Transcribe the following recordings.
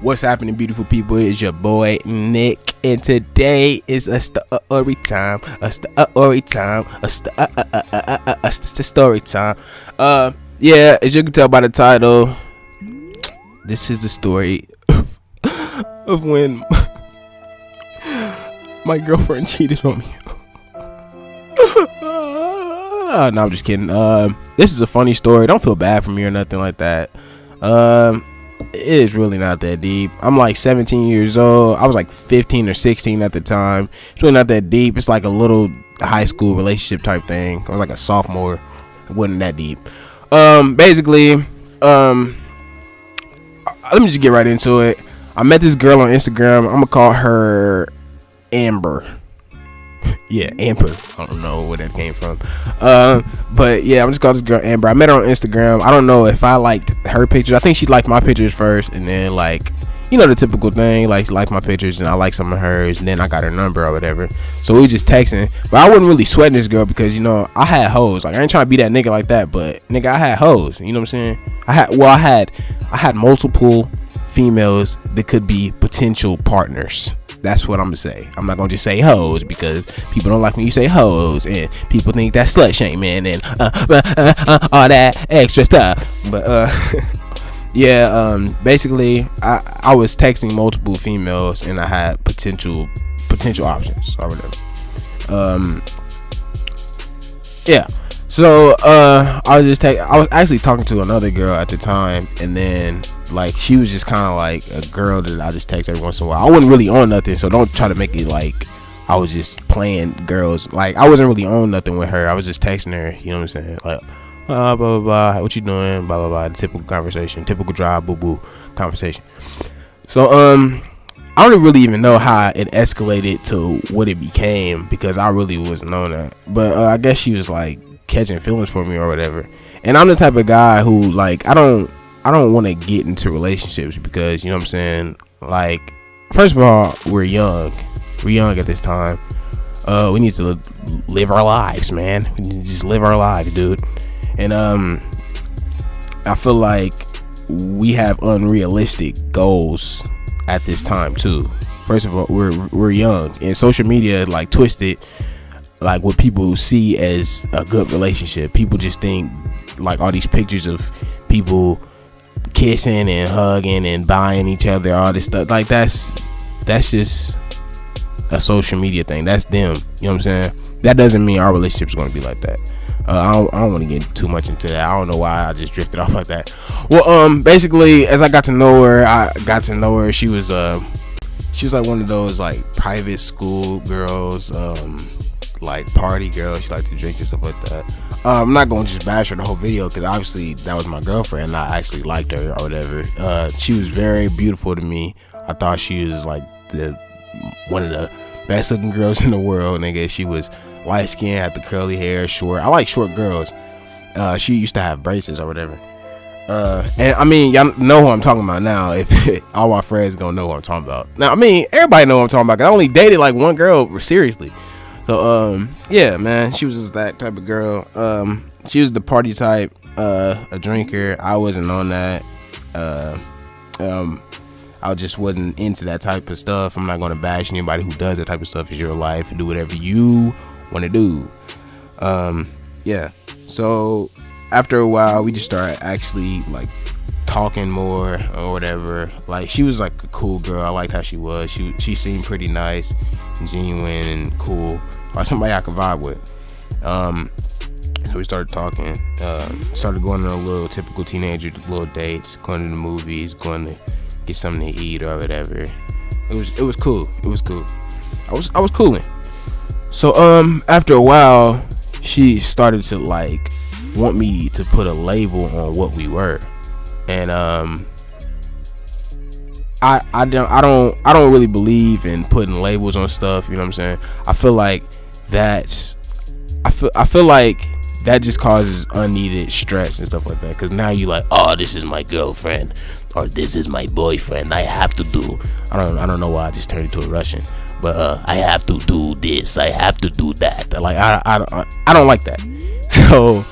What's happening, beautiful people? It's your boy Nick, and today is a story time. A story time. Yeah, as you can tell by the title, this is the story of when my girlfriend cheated on me. No, I'm just kidding. This is a funny story. Don't feel bad for me or nothing like that. It is really not that deep. I'm like 17 years old. I was like 15 or 16 at the time. It's really not that deep. It's like a little high school relationship type thing. I was like a sophomore. It wasn't that deep. Basically, let me just get right into it. I met this girl on Instagram. I'm gonna call her Amber. Yeah, Amber. I don't know where that came from. But yeah, I'm just calling this girl Amber. I met her on Instagram. I don't know if I liked her pictures. I think she liked my pictures first, and then like, you know, the typical thing, like she liked my pictures and I liked some of hers, and then I got her number or whatever. So we just texting. But I wasn't really sweating this girl because, you know, I had hoes. Like, I ain't trying to be that nigga like that, but nigga, I had hoes. You know what I'm saying? I had multiple females that could be potential partners. That's what I'm gonna say. I'm not gonna just say hoes because people don't like when you say hoes, and people think that's slut shaming and all that extra stuff. But yeah, basically, I was texting multiple females and I had potential options or whatever. Yeah. So I was actually talking to another girl at the time, and then like she was just kind of like a girl that I just text every once in a while. I wasn't really on nothing, so don't try to make it like I was just playing girls. Like, I wasn't really on nothing with her. I was just texting her, you know what I'm saying? Like, blah blah blah, what you doing? Blah blah blah. The typical conversation, typical drive boo boo conversation. So I don't really even know how it escalated to what it became because I really wasn't on that. But I guess she was like catching feelings for me or whatever. And I'm the type of guy who, like, I don't want to get into relationships because, you know what I'm saying, like, first of all, we're young at this time. We need to live our lives, man. We need to just live our lives, dude. And I feel like we have unrealistic goals at this time too. First of all, we're young, and social media like twisted like what people see as a good relationship. People just think like all these pictures of people kissing and hugging and buying each other, all this stuff, like that's just a social media thing. That's them, you know what I'm saying? That doesn't mean our relationship's going to be like that. I don't want to get too much into that. I don't know why I just drifted off like that. Well, basically, as I got to know her, she was like one of those like private school girls, like party girls. She liked to drink and stuff like that. I'm not going to just bash her the whole video because obviously that was my girlfriend and I actually liked her or whatever. She was very beautiful to me. I thought she was like one of the best looking girls in the world, nigga. She was light skin, had the curly hair, short. I like short girls. She used to have braces or whatever. And I mean, y'all know who I'm talking about now. If all my friends gonna know who I'm talking about. Now, I mean, everybody know what I'm talking about. 'Cause I only dated like one girl seriously. So yeah, man, she was just that type of girl. She was the party type, a drinker. I wasn't on that. I just wasn't into that type of stuff. I'm not gonna bash anybody who does that type of stuff. It's your life. Do whatever you want to do. Yeah. So after a while, we just started actually like talking more or whatever. Like, she was like a cool girl. I liked how she was. She seemed pretty nice, genuine, and cool. Or somebody I could vibe with. So we started talking. Started going on a little typical teenager little dates, going to the movies, going to get something to eat or whatever. It was cool. I was cooling. So after a while, she started to like want me to put a label on what we were, and I don't really believe in putting labels on stuff. You know what I'm saying? I feel like that just causes unneeded stress and stuff like that. Because now you like, oh, this is my girlfriend or this is my boyfriend. I have to do. I don't know why I just turned into a Russian, but I have to do this. I have to do that. Like I don't like that. So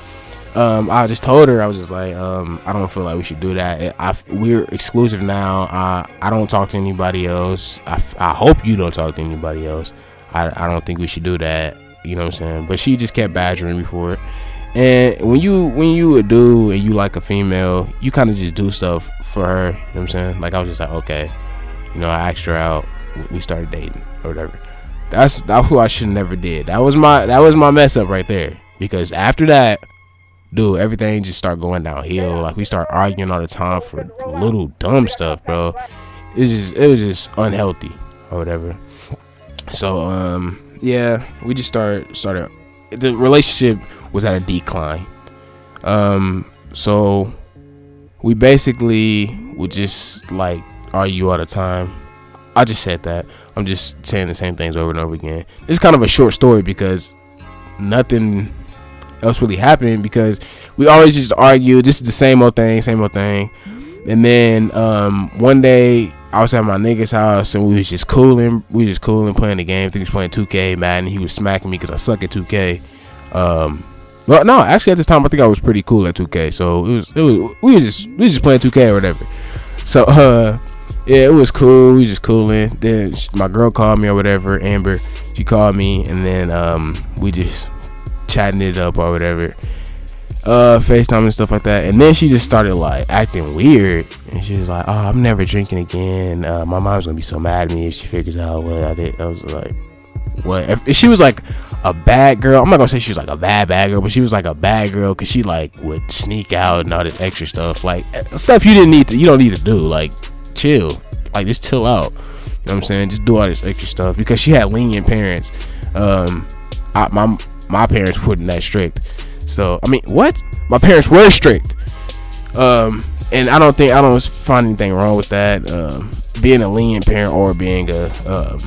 I just told her, I was just like, I don't feel like we should do that. We're exclusive now. I don't talk to anybody else. I hope you don't talk to anybody else. I don't think we should do that. You know what I'm saying? But she just kept badgering me for it. And when you a dude and you like a female, you kind of just do stuff for her. You know what I'm saying? Like, I was just like, okay, you know, I asked her out. We started dating or whatever. That's who I should never did. That was my mess up right there. Because after that, dude, everything just started going downhill. Like, we started arguing all the time for little dumb stuff, bro. It was just unhealthy or whatever. So yeah, we just started. The relationship was at a decline. So we basically would just like argue all the time. I just said that. I'm just saying the same things over and over again. It's kind of a short story because nothing else really happened, because we always just argue. This is the same old thing. And then one day I was at my nigga's house and we was just cooling playing the game. I think he was playing 2K, man, and he was smacking me because I suck at 2K. Well, no, actually at this time I think I was pretty cool at 2K. So we was just playing 2K or whatever. So yeah, it was cool. We was just cooling. Then my girl called me or whatever, Amber. She called me, and then we just chatting it up or whatever, FaceTime and stuff like that. And then she just started like acting weird, and she was like, "Oh, I'm never drinking again. My mom's gonna be so mad at me if she figures out what I did." I was like, "What?" If she was like a bad girl, I'm not gonna say she was like a bad girl, but she was like a bad girl because she like would sneak out and all this extra stuff, like stuff you don't need to do. Like, chill, like just chill out. You know what I'm saying? Just do all this extra stuff because she had lenient parents. My parents weren't that strict. So I mean, what? My parents were strict. And I don't find anything wrong with that. Being a lenient parent or being a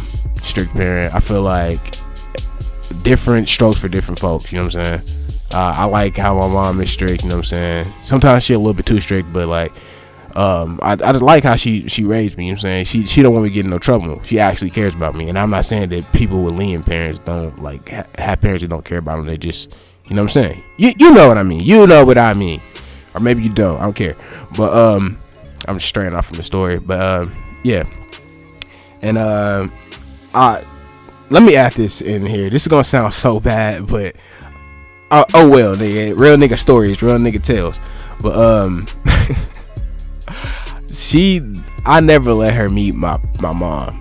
strict parent, I feel like different strokes for different folks. You know what I'm saying? I like how my mom is strict. You know what I'm saying? Sometimes she a little bit too strict, but like, I just like how she raised me. You know what I'm saying? She don't want me to get in no trouble. She actually cares about me. And I'm not saying that people with lenient parents don't like have parents that don't care about them. They just, you know what I'm saying? You know what I mean. You know what I mean. Or maybe you don't. I don't care. But I'm just straying off from the story. But yeah. And let me add this in here. This is gonna sound so bad, but oh well, nigga. Real nigga stories, real nigga tales. But I never let her meet my mom.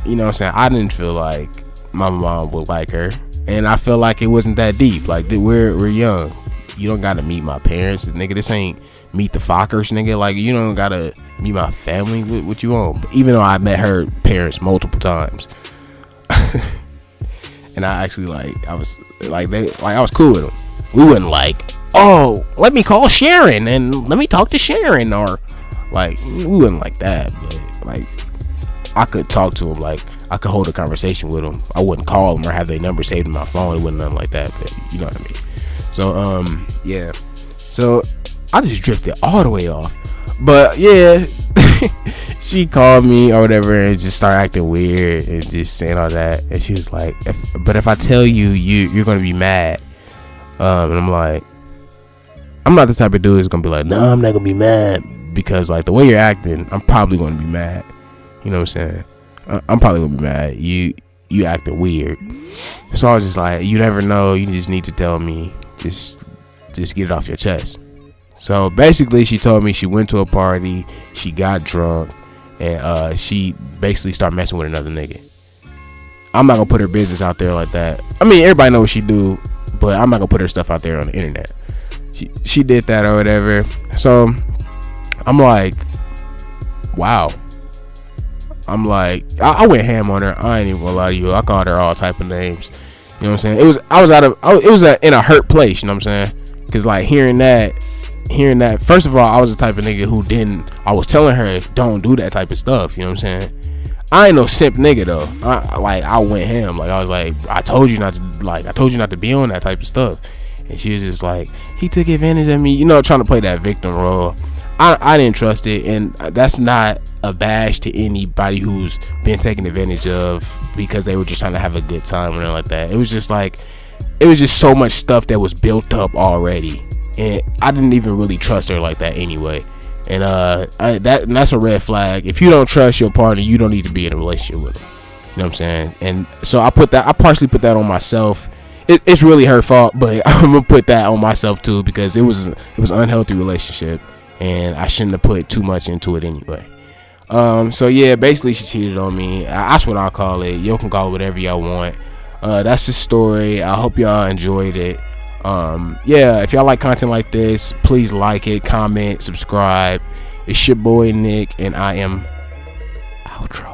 You know what I'm saying? I didn't feel like my mom would like her, and I feel like it wasn't that deep. Like, we're young. You don't gotta meet my parents, nigga. This ain't Meet the Fockers, nigga. Like, you don't gotta meet my family. What you want? Even though I met her parents multiple times, and I actually I was cool with them. We wouldn't like, oh, let me call Sharon and let me talk to Sharon, or like, we wouldn't like that. But like, I could talk to them. Like, I could hold a conversation with them. I wouldn't call them or have their number saved in my phone. It wasn't nothing like that. But you know what I mean. So yeah. So I just drifted all the way off. But yeah, she called me or whatever and just started acting weird and just saying all that. And she was like, but if I tell you, you're gonna be mad. And I'm like, I'm not the type of dude who's gonna be like, no, I'm not gonna be mad, because like the way you're acting, I'm probably gonna be mad. You know what I'm saying? I'm probably gonna be mad. You acting weird. So I was just like, you never know. You just need to tell me. Just get it off your chest. So basically, she told me she went to a party, she got drunk, and she basically started messing with another nigga. I'm not gonna put her business out there like that. I mean, everybody knows what she do, but I'm not gonna put her stuff out there on the internet. She did that or whatever. So I'm like, wow. I'm like, I went ham on her. I ain't even gonna lie to you. I called her all type of names. You know what I'm saying? It was in a hurt place. You know what I'm saying? Because like hearing that. First of all, I was the type of nigga who I was telling her, don't do that type of stuff. You know what I'm saying? I ain't no simp nigga though. I went ham. Like, I was like, I told you not to be on that type of stuff. And she was just like, he took advantage of me. You know, trying to play that victim role. I didn't trust it, and that's not a bash to anybody who's been taken advantage of because they were just trying to have a good time or anything like that. It was just so much stuff that was built up already, and I didn't even really trust her like that anyway. And that's a red flag. If you don't trust your partner, you don't need to be in a relationship with them. You know what I'm saying? And so I partially put that on myself. It's really her fault, but I'm gonna put that on myself too, because it was an unhealthy relationship, and I shouldn't have put too much into it anyway. So yeah, basically she cheated on me. That's what I call it. Y'all can call it whatever y'all want. That's the story. I hope y'all enjoyed it. Yeah, if y'all like content like this, please like it, comment, subscribe. It's your boy Nick, and I am outro.